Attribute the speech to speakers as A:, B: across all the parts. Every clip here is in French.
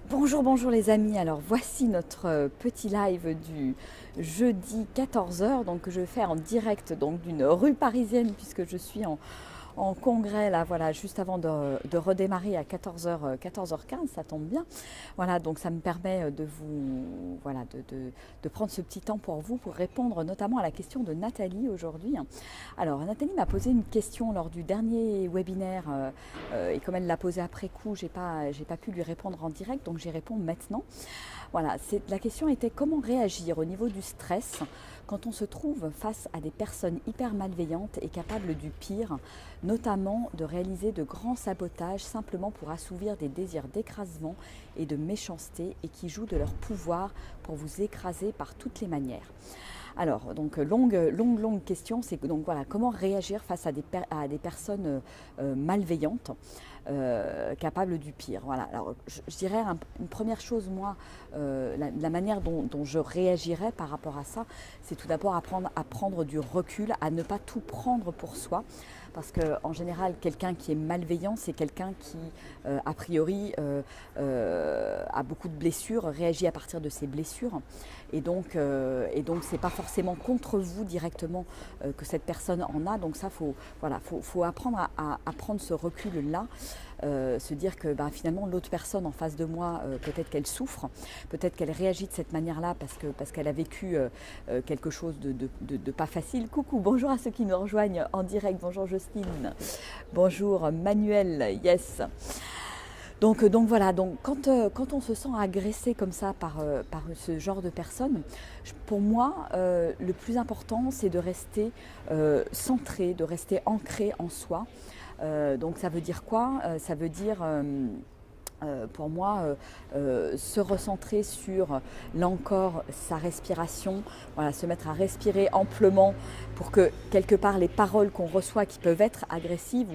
A: Bonjour, bonjour les amis. Alors voici notre petit live du jeudi 14 heures, donc que je fais en direct donc d'une rue parisienne puisque je suis en congrès là, voilà, juste avant de redémarrer à 14h, 14h15, ça tombe bien. Voilà, donc ça me permet de vous, voilà, de prendre ce petit temps pour vous, pour répondre notamment à la question de Nathalie aujourd'hui. Alors Nathalie m'a posé une question lors du dernier webinaire et comme elle l'a posée après coup, j'ai pas pu lui répondre en direct, donc j'y réponds maintenant. Voilà, la question était comment réagir au niveau du stress quand on se trouve face à des personnes hyper malveillantes et capables du pire, notamment de réaliser de grands sabotages simplement pour assouvir des désirs d'écrasement et de méchanceté et qui jouent de leur pouvoir pour vous écraser par toutes les manières. Alors, donc longue question, c'est donc voilà, comment réagir face à des personnes malveillantes, capables du pire. Voilà. Alors, je dirais une première chose, moi, la manière dont je réagirais par rapport à ça, c'est tout d'abord apprendre à prendre du recul, à ne pas tout prendre pour soi. Parce qu'en général, quelqu'un qui est malveillant, c'est quelqu'un qui, a priori, a beaucoup de blessures, réagit à partir de ses blessures. Et donc c'est pas forcément contre vous directement que cette personne en a. Donc ça, faut apprendre à prendre ce recul-là. Se dire que finalement l'autre personne en face de moi, peut-être qu'elle souffre, peut-être qu'elle réagit de cette manière-là parce qu'elle a vécu quelque chose de pas facile. Coucou, bonjour à ceux qui nous rejoignent en direct, bonjour Jocelyne, bonjour Manuel, yes. Donc voilà, donc quand on se sent agressé comme ça par ce genre de personnes, pour moi, le plus important, c'est de rester centré, de rester ancré en soi. Donc ça veut dire quoi? Ça veut dire pour moi, se recentrer sur, là encore, sa respiration, voilà, se mettre à respirer amplement pour que, quelque part, les paroles qu'on reçoit qui peuvent être agressives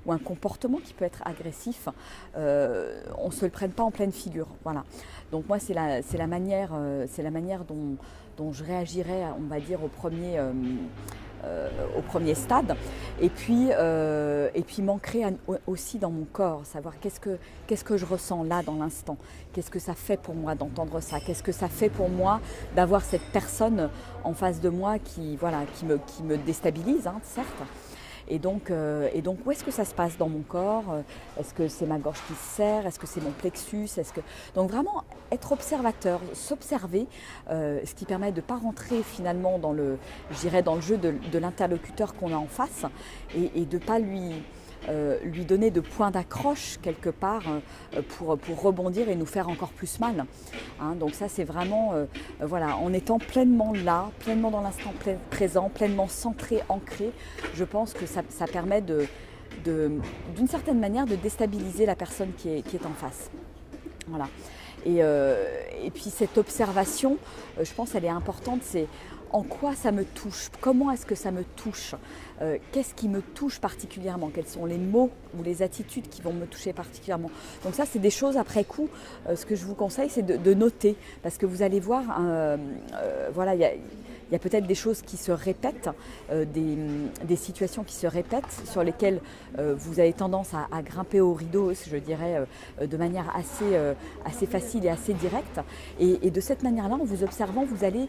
A: ou un comportement qui peut être agressif, on ne se le prenne pas en pleine figure. Voilà. Donc moi, c'est la manière dont je réagirais, on va dire, au premier stade, et puis m'ancrer aussi dans mon corps, savoir qu'est-ce que je ressens là dans l'instant, qu'est-ce que ça fait pour moi d'entendre ça, qu'est-ce que ça fait pour moi d'avoir cette personne en face de moi qui me déstabilise, hein, certes. Et donc, où est-ce que ça se passe dans mon corps? Est-ce que c'est ma gorge qui se serre? Est-ce que c'est mon plexus? Donc vraiment être observateur, s'observer, ce qui permet de ne pas rentrer finalement dans le jeu de l'interlocuteur qu'on a en face et de ne pas lui donner de points d'accroche quelque part pour rebondir et nous faire encore plus mal. Hein, donc ça c'est vraiment, voilà, en étant pleinement là, pleinement dans l'instant présent, pleinement centré, ancré, je pense que ça permet d'une certaine manière de déstabiliser la personne qui est en face. Voilà. Et puis cette observation, je pense qu'elle est importante, c'est en quoi ça me touche, comment est-ce que ça me touche, qu'est-ce qui me touche particulièrement, quels sont les mots ou les attitudes qui vont me toucher particulièrement. Donc ça, c'est des choses après coup, ce que je vous conseille, c'est de noter, parce que vous allez voir, voilà, il y a peut-être des choses qui se répètent, des situations qui se répètent, sur lesquelles vous avez tendance à grimper au rideau, je dirais, de manière assez facile et assez directe. Et de cette manière-là, en vous observant, vous allez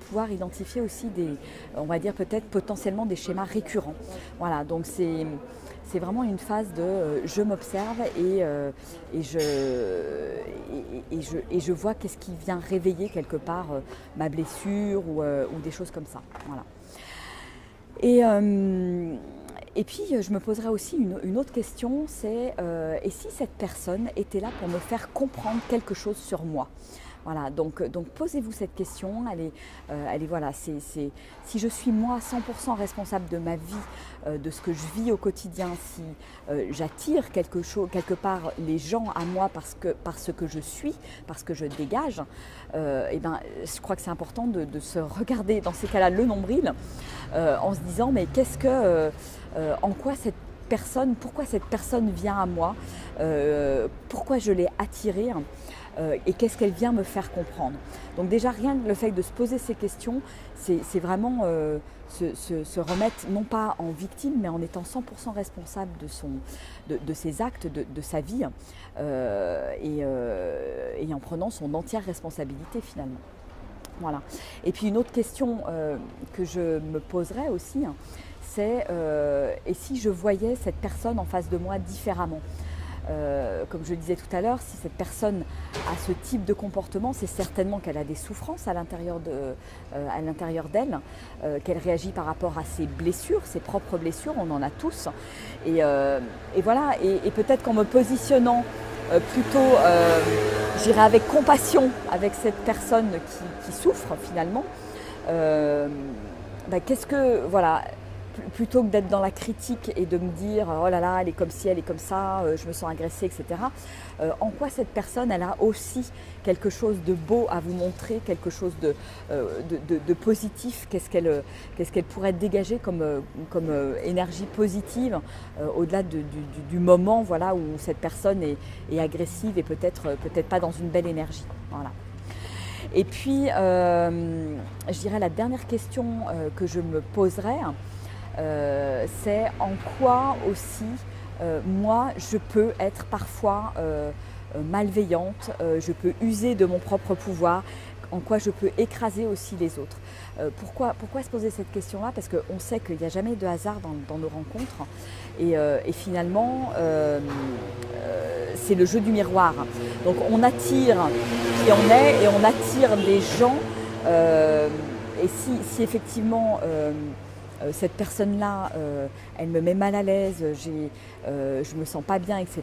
A: pouvoir identifier aussi on va dire peut-être potentiellement des schémas récurrents. Voilà, donc c'est vraiment une phase de je m'observe et je vois qu'est-ce qui vient réveiller quelque part ma blessure ou des choses comme ça. Voilà. Et puis je me poserai aussi une autre question, c'est et si cette personne était là pour me faire comprendre quelque chose sur moi? Voilà, donc posez-vous cette question, elle est voilà, si je suis moi 100% responsable de ma vie, de ce que je vis au quotidien, si j'attire quelque part les gens à moi parce que je suis, parce que je dégage, et ben, je crois que c'est important de se regarder dans ces cas-là le nombril en se disant mais en quoi personne, pourquoi cette personne vient à moi, pourquoi je l'ai attirée et qu'est-ce qu'elle vient me faire comprendre. Donc déjà rien que le fait de se poser ces questions, c'est vraiment se remettre non pas en victime mais en étant 100% responsable de ses actes, de sa vie et en prenant son entière responsabilité finalement. Voilà. Et puis une autre question que je me poserais aussi, c'est et si je voyais cette personne en face de moi différemment. Comme je le disais tout à l'heure, si cette personne a ce type de comportement, c'est certainement qu'elle a des souffrances à l'intérieur d'elle, qu'elle réagit par rapport à ses blessures, ses propres blessures, on en a tous. Et voilà, et peut-être qu'en me positionnant plutôt, j'irai avec compassion avec cette personne qui souffre finalement, qu'est-ce que, voilà, plutôt que d'être dans la critique et de me dire oh là là, elle est comme ci, elle est comme ça, je me sens agressée, etc. En quoi cette personne, elle a aussi quelque chose de beau à vous montrer, quelque chose de positif, qu'est-ce qu'elle pourrait dégager comme énergie positive au-delà du moment, voilà, où cette personne est agressive et peut-être pas dans une belle énergie. Voilà. Et puis, je dirais la dernière question que je me poserais, c'est en quoi aussi moi je peux être parfois malveillante, je peux user de mon propre pouvoir, en quoi je peux écraser aussi les autres. Pourquoi se poser cette question-là? Parce qu'on sait qu'il n'y a jamais de hasard dans nos rencontres et finalement c'est le jeu du miroir. Donc on attire qui on est et on attire des gens et si effectivement cette personne-là, elle me met mal à l'aise, je me sens pas bien, etc.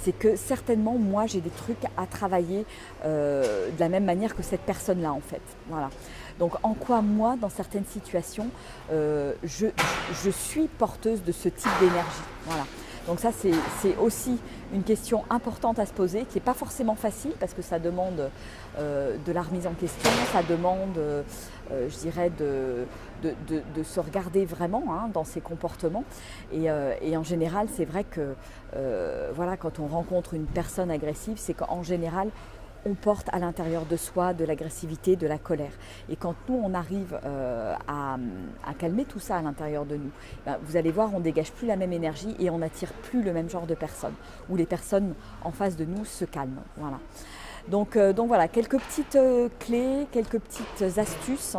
A: C'est que certainement, moi, j'ai des trucs à travailler de la même manière que cette personne-là, en fait. Voilà. Donc, en quoi, moi, dans certaines situations, je suis porteuse de ce type d'énergie. Voilà. Donc ça, c'est aussi une question importante à se poser, qui n'est pas forcément facile, parce que ça demande de la remise en question, ça demande, je dirais, de se regarder vraiment dans ses comportements. Et en général, c'est vrai que voilà, quand on rencontre une personne agressive, c'est qu'en général, on porte à l'intérieur de soi de l'agressivité, de la colère. Et quand nous, on arrive à calmer tout ça à l'intérieur de nous, vous allez voir, on ne dégage plus la même énergie et on n'attire plus le même genre de personnes, où les personnes en face de nous se calment. Voilà. Donc voilà, quelques petites clés, quelques petites astuces.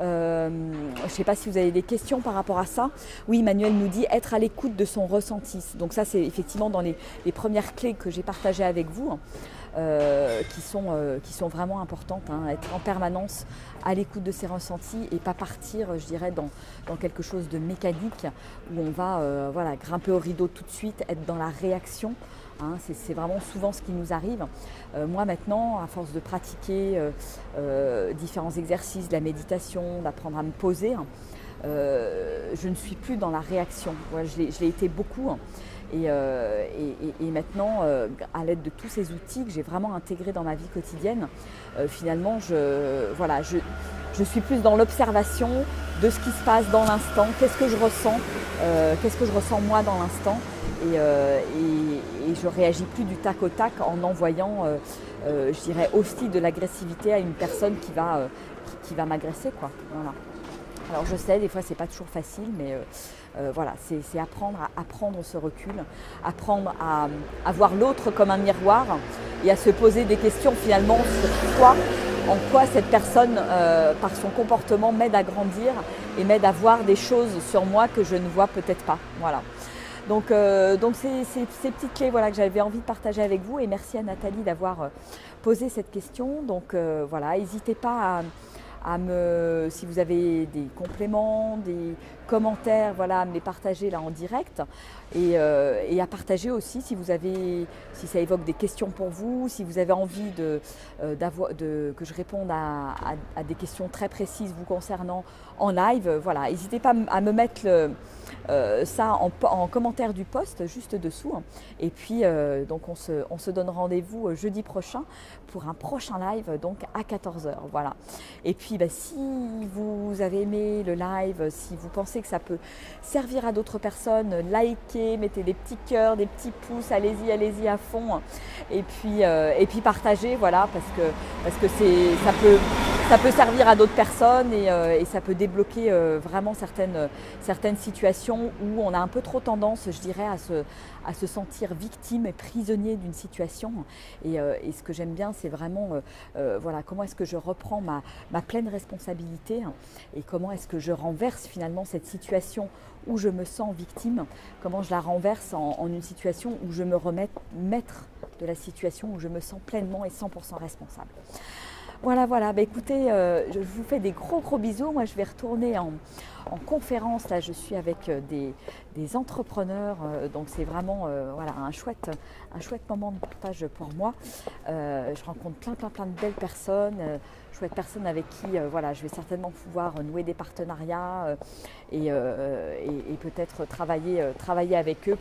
A: Je ne sais pas si vous avez des questions par rapport à ça. Oui, Manuel nous dit être à l'écoute de son ressenti. Donc ça, c'est effectivement dans les premières clés que j'ai partagées avec vous. Qui sont vraiment importantes, être en permanence à l'écoute de ses ressentis et pas partir, je dirais, dans quelque chose de mécanique où on va voilà, grimper au rideau tout de suite, être dans la réaction. C'est vraiment souvent ce qui nous arrive. Moi maintenant, à force de pratiquer différents exercices, de la méditation, d'apprendre à me poser, je ne suis plus dans la réaction. Voilà, je l'ai été beaucoup. Et maintenant, à l'aide de tous ces outils que j'ai vraiment intégrés dans ma vie quotidienne, finalement, je suis plus dans l'observation de ce qui se passe dans l'instant, qu'est-ce que je ressens moi dans l'instant, et je réagis plus du tac au tac en envoyant, je dirais, aussi de l'agressivité à une personne qui va m'agresser, quoi. Voilà. Alors je sais, des fois c'est pas toujours facile, mais voilà, c'est apprendre à prendre ce recul, apprendre à voir l'autre comme un miroir et à se poser des questions finalement sur en quoi cette personne, par son comportement, m'aide à grandir et m'aide à voir des choses sur moi que je ne vois peut-être pas. Voilà. Donc c'est ces petites clés, voilà, que j'avais envie de partager avec vous, et merci à Nathalie d'avoir posé cette question. Donc voilà, n'hésitez pas si vous avez des compléments, des commentaires, voilà, à me les partager là en direct, et à partager aussi si ça évoque des questions pour vous, si vous avez envie que je réponde à des questions très précises vous concernant en live. Voilà, n'hésitez pas à me mettre ça en commentaire du post juste dessous, et puis donc on se donne rendez-vous jeudi prochain pour un prochain live, donc à 14h. Voilà. Et puis si vous avez aimé le live, si vous pensez pensez que ça peut servir à d'autres personnes, likez, mettez des petits cœurs, des petits pouces, allez-y à fond. Et puis partagez, voilà, parce que ça peut servir à d'autres personnes et ça peut débloquer vraiment certaines situations où on a un peu trop tendance, je dirais, à se sentir victime et prisonnier d'une situation. Et ce que j'aime bien, c'est vraiment voilà, comment est-ce que je reprends ma pleine responsabilité et comment est-ce que je renverse finalement cette situation où je me sens victime, comment je la renverse en une situation où je me remets maître de la situation, où je me sens pleinement et 100% responsable. Voilà, bah écoutez, je vous fais des gros bisous. Moi, je vais retourner en conférence. Là, je suis avec des entrepreneurs. Donc, c'est vraiment voilà, un chouette moment de partage pour moi. Je rencontre plein de belles personnes, chouettes personnes avec qui voilà, je vais certainement pouvoir nouer des partenariats et peut-être travailler avec eux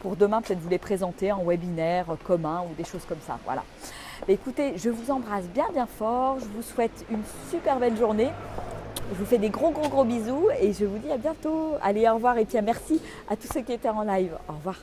A: pour demain, peut-être vous les présenter en webinaire commun ou des choses comme ça. Voilà. Écoutez, je vous embrasse bien fort, je vous souhaite une super belle journée, je vous fais des gros bisous et je vous dis à bientôt. Allez, au revoir et puis merci à tous ceux qui étaient en live. Au revoir.